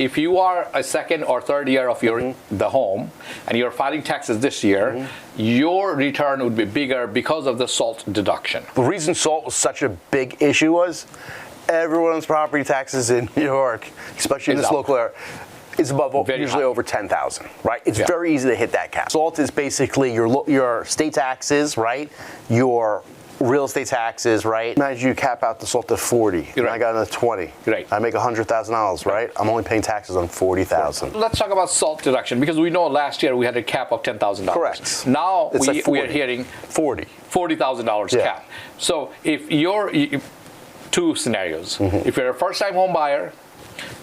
if you are a second or third year of the home and you're filing taxes this year, your return would be bigger because of the SALT deduction. The reason SALT was such a big issue was everyone's property taxes in New York, especially in this local area, is above usually over 10,000, right? It's very easy to hit that cap. SALT is basically your state taxes, right? Your real estate taxes, right? Imagine you cap out the SALT at 40, and I got another 20. Right. I make $100,000, right? I'm only paying taxes on 40,000. Let's talk about SALT deduction, because we know last year we had a cap of $10,000. Correct. Now it's like we are hearing $40,000 cap. So if you're two scenarios, if you're a first-time home buyer,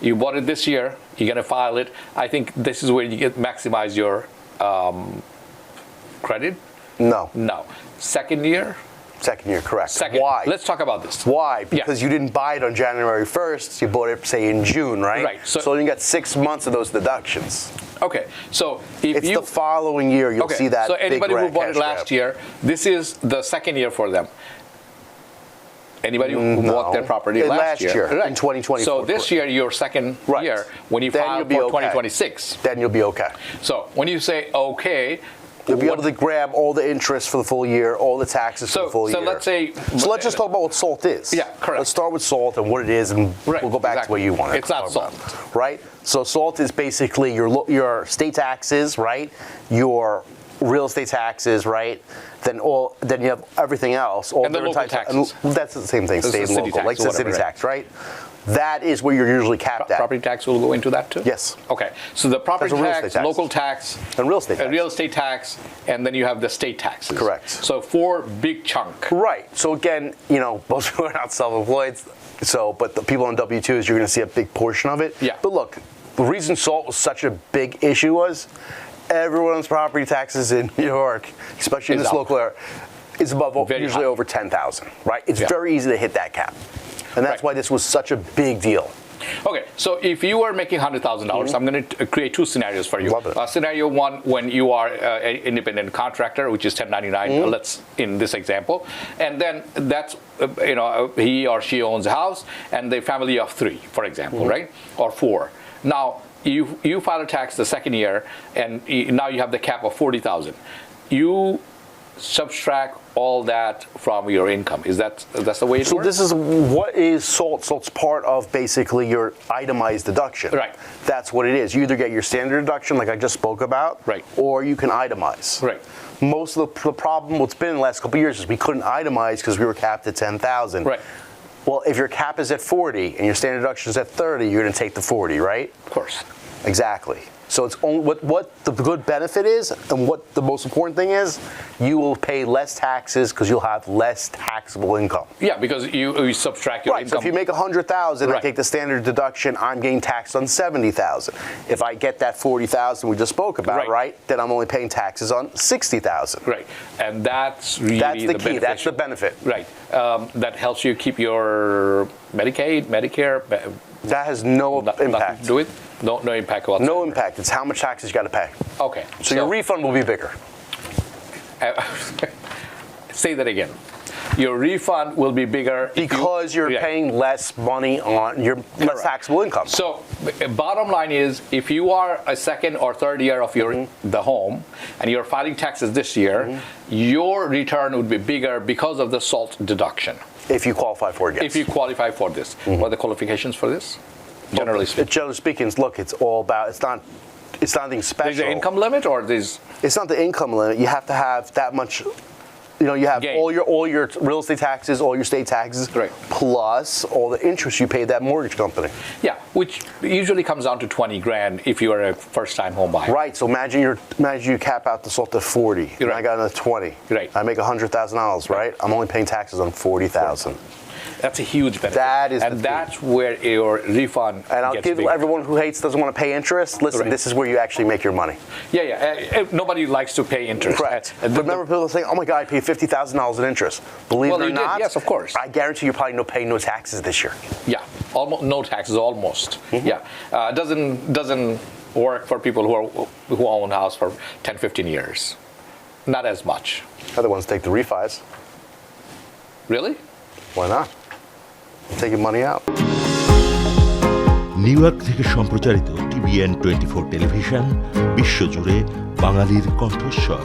you bought it this year, you're going to file it. I think this is where you get maximize your credit. No. Second year, correct. Second. Why? Let's talk about this. Why? Because you didn't buy it on January 1st. You bought it, say, in June, right? Right. So you got 6 months of those deductions. Okay. So if it's the following year you'll see that. So anybody big who bought it cash last grab. year, this is the second year for them. Anybody who bought their property last year. In 2024. So this year, your second year, when you file for 2026. Then you'll be okay. So when you say okay, you'll be able to grab all the interest for the full year, all the taxes for the full year. So let's say... So let's just talk about what SALT is. Yeah, correct. Let's start with SALT and what it is, and we'll go back to what you want. It's not SALT. Right? So SALT is basically your state taxes, right? Your real estate taxes, right? Then you have everything else. All and the local taxes. That's the same thing, state and local. Like the city tax, right? That is where you're usually capped at. Property tax will go into that too? Yes. Okay. So the property tax, local tax, and real estate tax. Real estate tax, and then you have the state taxes. Correct. So 4 big chunk. Right. So again, most people are not self-employed, but the people on W-2s, you're going to see a big portion of it. Yeah. But look, the reason SALT was such a big issue was everyone's property taxes in New York, especially in this local area, is above usually over 10,000, right? It's very easy to hit that cap. And that's why this was such a big deal. Okay, so if you are making $100,000, I'm going to create 2 scenarios for you. Scenario 1, when you are an independent contractor, which is 1099, let's in this example, and then that's he or she owns a house and the family of 3, for example, right, or 4. Now you file a tax the second year, and now you have the cap of 40,000. You subtract all that from your income. That's the way it works? So this is what is SALT. SALT's part of basically your itemized deduction. Right. That's what it is. You either get your standard deduction, like I just spoke about, or you can itemize. Right. Most of the problem, what's been in the last couple of years, is we couldn't itemize because we were capped at 10,000. Right. Well, if your cap is at 40 and your standard deduction is at 30, you're going to take the 40, right? Of course. Exactly. So it's only what the good benefit is, and what the most important thing is, you will pay less taxes because you'll have less taxable income. Yeah, because you subtract your income. So if you make $100,000, I take the standard deduction, I'm getting taxed on $70,000. If I get that $40,000 we just spoke about, then I'm only paying taxes on $60,000. Right, and that's really the key. That's the benefit. Right, that helps you keep your Medicaid, Medicare. That has no impact. Nothing to do with? No impact whatsoever. No impact. It's how much taxes you got to pay. Okay. So your refund will be bigger. Say that again. Your refund will be bigger because you're paying less money on your less taxable income. So bottom line is, if you are a second or third year of the home and you're filing taxes this year, your return would be bigger because of the SALT deduction. If you qualify for it, yes. If you qualify for this. What are the qualifications for this? Generally speaking. Generally speaking, look, it's all about, it's not anything special. There's an income limit, or there's... It's not the income limit. You have to have that much, you have all your real estate taxes, all your state taxes, plus all the interest you pay that mortgage company. Yeah, which usually comes down to 20 grand if you are a first-time home buyer. Right, so imagine you cap out the SALT at 40, and I got another 20. Right. I make $100,000, right? I'm only paying taxes on 40,000. That's a huge benefit. That is that's where your refund And I'll give everyone who doesn't want to pay interest, listen, this is where you actually make your money. Yeah. Nobody likes to pay interest. Correct. Remember people saying, oh my God, I paid $50,000 in interst. Believe it or not, yes, of course. I guarantee you're probably paying no taxes this year. Yeah, almost no taxes, almost. Yeah, doesn't work for people who own a house for 10, 15 years. Not as much. Other ones take the refis. Really? Why not? I'm taking money out. New York থেকে সম্প্রচারিত TBN24 television বিশ্বজুড়ে বাঙালির কণ্ঠস্বর।